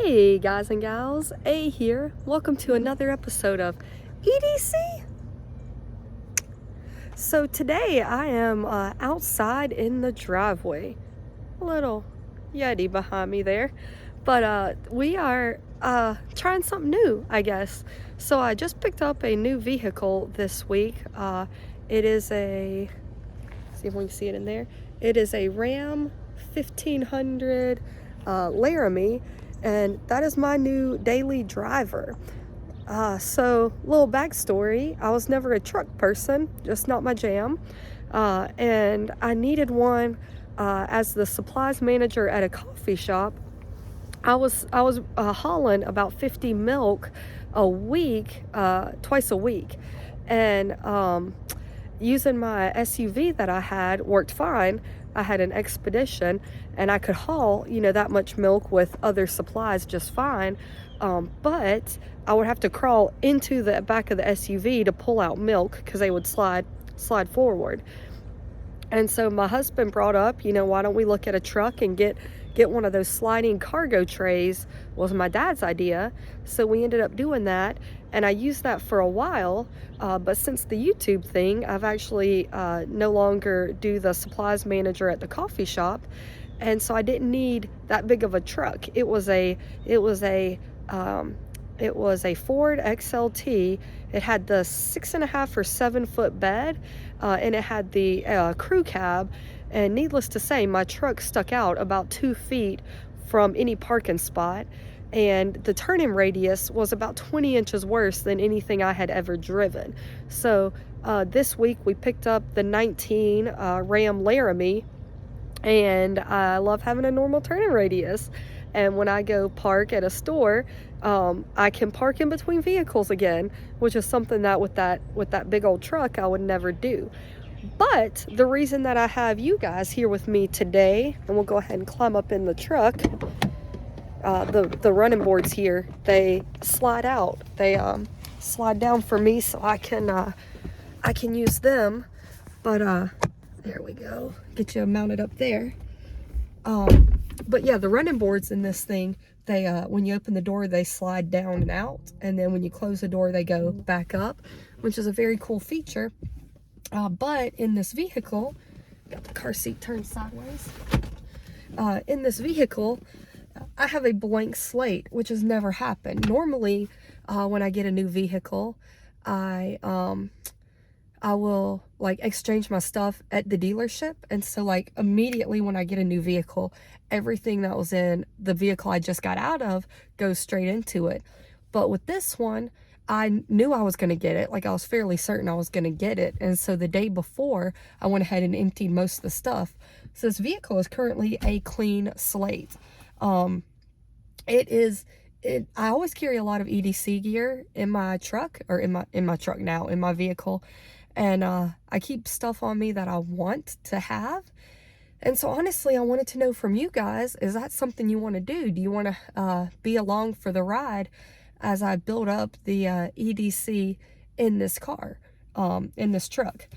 Hey guys and gals, A here. Welcome to another episode of EDC. So today I am outside in the driveway. A little Yeti behind me there. But we are trying something new, I guess. So I just picked up a new vehicle this week. It is a, see if we can see it in there. It is a Ram 1500 Laramie. And that is my new daily driver. So little backstory, I was never a truck person, just not my jam. And I needed one as the supplies manager at a coffee shop. I was hauling about 50 milk a week, twice a week. And using my SUV that I had worked fine. I had an Expedition and I could haul, that much milk with other supplies just fine. But I would have to crawl into the back of the SUV to pull out milk because they would slide forward. And so my husband brought up, why don't we look at a truck and get one of those sliding cargo trays. Was my dad's idea. So we ended up doing that, and I used that for a while. But since the YouTube thing, I've actually no longer do the supplies manager at the coffee shop, and so I didn't need that big of a truck. It was a Ford XLT. It had the 6.5 or 7 foot bed, and it had the crew cab. And needless to say, my truck stuck out about 2 feet from any parking spot, and the turning radius was about 20 inches worse than anything I had ever driven. So this week we picked up the 19 Ram Laramie, and I love having a normal turning radius. And when I go park at a store, I can park in between vehicles again, which is something that with that big old truck I would never do. But the reason that I have you guys here with me today, and we'll go ahead and climb up in the truck, the running boards here, they slide out. They slide down for me so I can use them. But there we go. Get you mounted up there. But yeah, the running boards in this thing, they when you open the door, they slide down and out, and then when you close the door, they go back up, which is a very cool feature. But in this vehicle, got the car seat turned sideways. In this vehicle, I have a blank slate, which has never happened. Normally, when I get a new vehicle, I will exchange my stuff at the dealership. And so immediately when I get a new vehicle, everything that was in the vehicle I just got out of goes straight into it. But with this one, I knew I was going to get it. I was fairly certain I was going to get it. And so the day before, I went ahead and emptied most of the stuff. So this vehicle is currently a clean slate. I always carry a lot of EDC gear in my truck, or in my truck now, in my vehicle. And I keep stuff on me that I want to have. And so honestly, I wanted to know from you guys, is that something you want to do? Do you want to be along for the ride as I build up the EDC in this car, in this truck?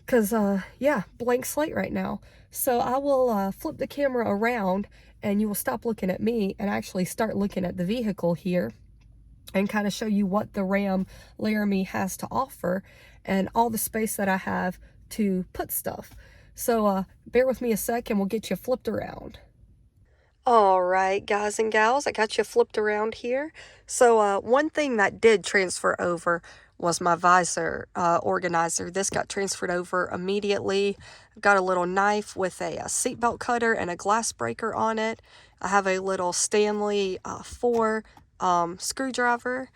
Because, yeah, blank slate right now. So I will flip the camera around, and you will stop looking at me and actually start looking at the vehicle here and kind of show you what the Ram Laramie has to offer and all the space that I have to put stuff. So bear with me a sec and we'll get you flipped around. All right, guys and gals, I got you flipped around here. So one thing that did transfer over was my visor organizer. This got transferred over immediately. I've got a little knife with a seatbelt cutter and a glass breaker on it. I have a little Stanley 4 screwdriver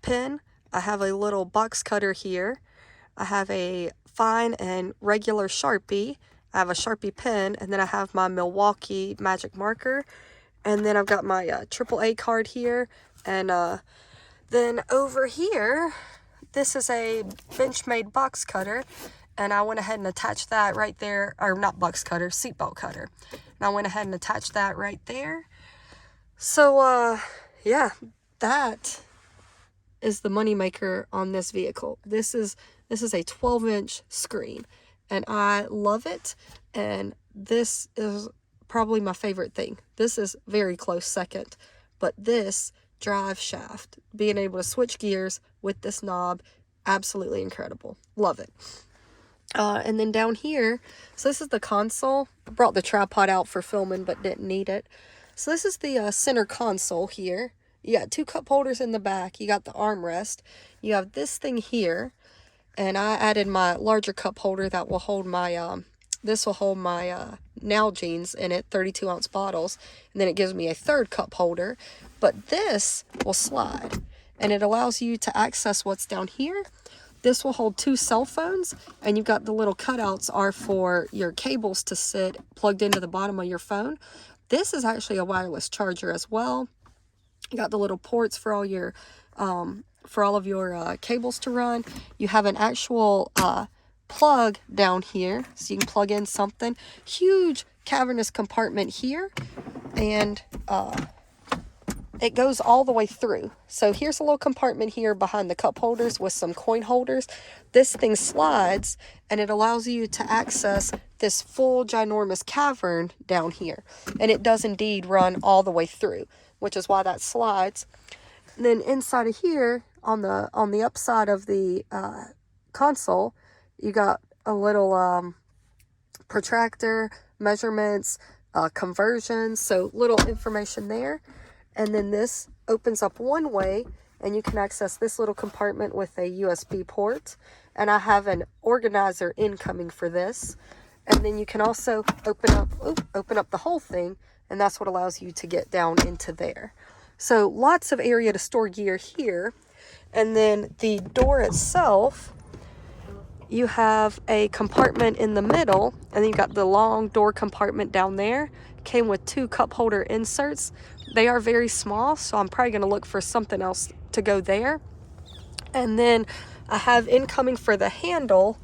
pin. I have a little box cutter here. I have a fine and regular Sharpie. I have a Sharpie pen, and then I have my Milwaukee magic marker, and then I've got my AAA card here, and then over here, this is a Benchmade box cutter, and I went ahead and attached that right there, or not box cutter, seatbelt cutter, and I went ahead and attached that right there. So yeah, that is the moneymaker on this vehicle. This is a 12-inch screen, and I love it, and this is probably my favorite thing. This is very close second, but this drive shaft, being able to switch gears with this knob, absolutely incredible. Love it. And then down here, so this is the console. I brought the tripod out for filming, but didn't need it. So this is the center console here. You got 2 cup holders in the back. You got the armrest. You have this thing here. And I added my larger cup holder that will hold my, this will hold my Nalgene's in it, 32-ounce bottles. And then it gives me a 3rd cup holder. But this will slide. And it allows you to access what's down here. This will hold 2 cell phones, and you've got the little cutouts are for your cables to sit plugged into the bottom of your phone. This is actually a wireless charger as well. You got the little ports for all your, for all of your cables to run. You have an actual plug down here, so you can plug in something. Huge cavernous compartment here, and it goes all the way through. So here's a little compartment here behind the cup holders with some coin holders. This thing slides and it allows you to access this full ginormous cavern down here. And it does indeed run all the way through, which is why that slides. And then inside of here, on the upside of the console, you got a little protractor, measurements, conversions, so little information there. And then this opens up one way, and you can access this little compartment with a USB port. And I have an organizer incoming for this. And then you can also open up the whole thing, and that's what allows you to get down into there. So lots of area to store gear here. And then the door itself, you have a compartment in the middle, and then you've got the long door compartment down there. Came with 2 cup holder inserts. They are very small, so I'm probably going to look for something else to go there. And then I have incoming for the handle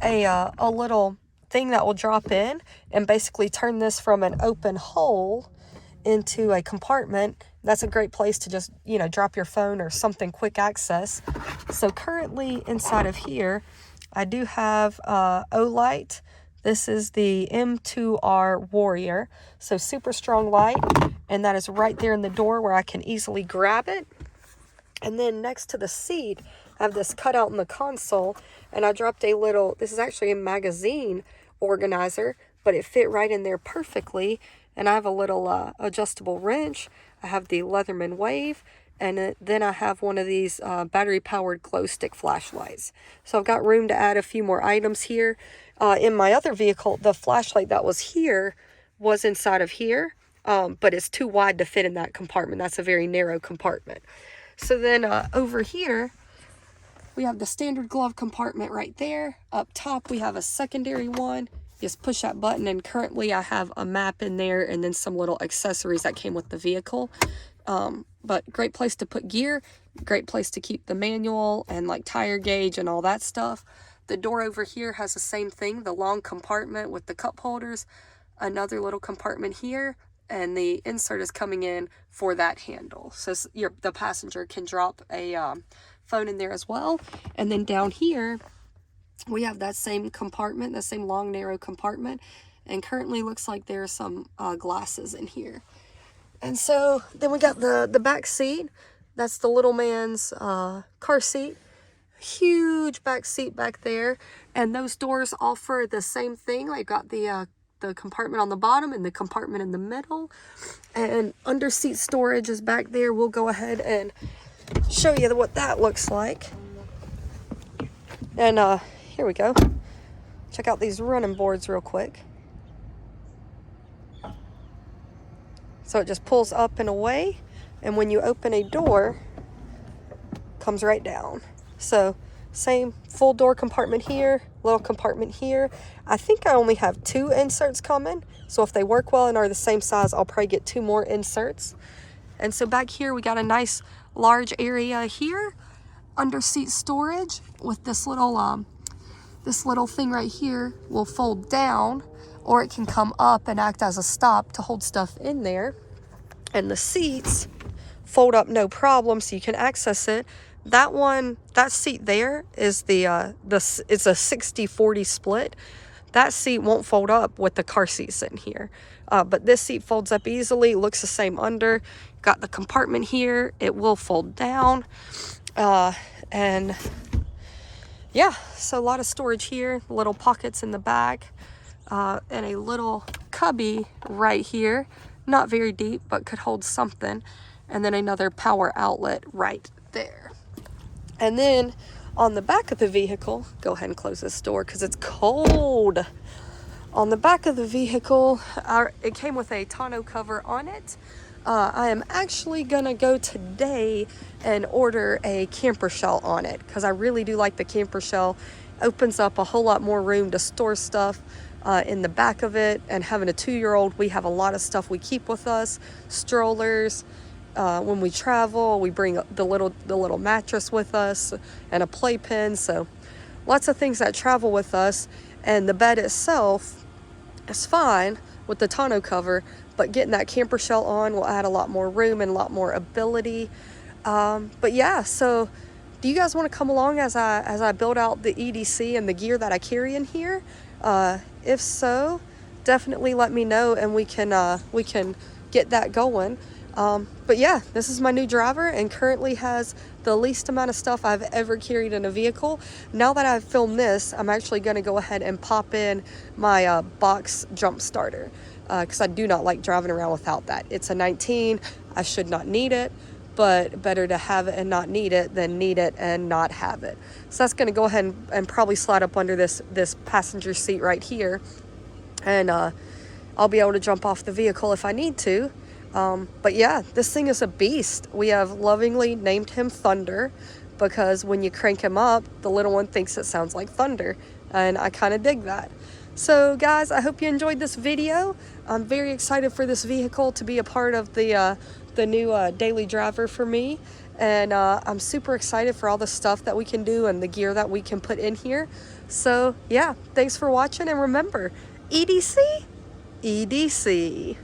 a little thing that will drop in and basically turn this from an open hole into a compartment. That's a great place to just, you know, drop your phone or something quick access. So currently inside of here, I do have Olight. This is the M2R Warrior, so super strong light, and that is right there in the door where I can easily grab it. And then next to the seat, I have this cutout in the console, and I dropped a little, this is actually a magazine organizer, but it fit right in there perfectly. And I have a little adjustable wrench. I have the Leatherman Wave, and then I have one of these battery-powered glow stick flashlights. So I've got room to add a few more items here. In my other vehicle, the flashlight that was here was inside of here, but it's too wide to fit in that compartment. That's a very narrow compartment. So then over here, we have the standard glove compartment right there. Up top, we have a secondary one. Just push that button, and currently I have a map in there and then some little accessories that came with the vehicle. But great place to put gear, great place to keep the manual and like tire gauge and all that stuff. The door over here has the same thing, the long compartment with the cup holders, another little compartment here, and the insert is coming in for that handle. So the passenger can drop a phone in there as well. And then down here, we have that same compartment, the same long, narrow compartment. And currently looks like there's some glasses in here. And so then we got the back seat. That's the little man's car seat. Huge back seat back there. And those doors offer the same thing. Like got the compartment on the bottom and the compartment in the middle. And under seat storage is back there. We'll go ahead and show you what that looks like. And here we go. Check out these running boards real quick. So it just pulls up and away, and when you open a door, comes right down. So same full door compartment here, little compartment here. I think I only have 2 inserts coming, so if they work well and are the same size, I'll probably get 2 more inserts. And so back here we got a nice large area here, under seat storage with this little thing right here will fold down, or it can come up and act as a stop to hold stuff in there. And the seats fold up no problem, so you can access it. That seat there is it's a 60-40 split. that seat won't fold up with the car seat sitting here. But this seat folds up easily, looks the same under. Got the compartment here, it will fold down. And yeah, so a lot of storage here, little pockets in the back, and a little cubby right here. Not very deep, but could hold something. And then another power outlet right there. And then on the back of the vehicle, go ahead and close this door because it's cold. On the back of the vehicle, it came with a tonneau cover on it. I am actually gonna go today and order a camper shell on it because I really do like the camper shell. Opens up a whole lot more room to store stuff in the back of it. And having a 2-year-old, we have a lot of stuff we keep with us, strollers. When we travel, we bring the little mattress with us and a playpen. So lots of things that travel with us. And the bed itself is fine with the tonneau cover, but getting that camper shell on will add a lot more room and a lot more ability. But yeah, so do you guys want to come along as I build out the EDC and the gear that I carry in here? If so, definitely let me know and we can get that going. But yeah, this is my new driver and currently has the least amount of stuff I've ever carried in a vehicle. Now that I've filmed this, I'm actually going to go ahead and pop in my box jump starter because I do not like driving around without that. It's a 19. I should not need it, but better to have it and not need it than need it and not have it. So that's going to go ahead and probably slide up under this passenger seat right here, and I'll be able to jump off the vehicle if I need to. But yeah, this thing is a beast. We have lovingly named him Thunder because when you crank him up, the little one thinks it sounds like thunder, and I kind of dig that. So guys, I hope you enjoyed this video. I'm very excited for this vehicle to be a part of the new daily driver for me, and I'm super excited for all the stuff that we can do and the gear that we can put in here. So yeah, thanks for watching, and remember, EDC, EDC.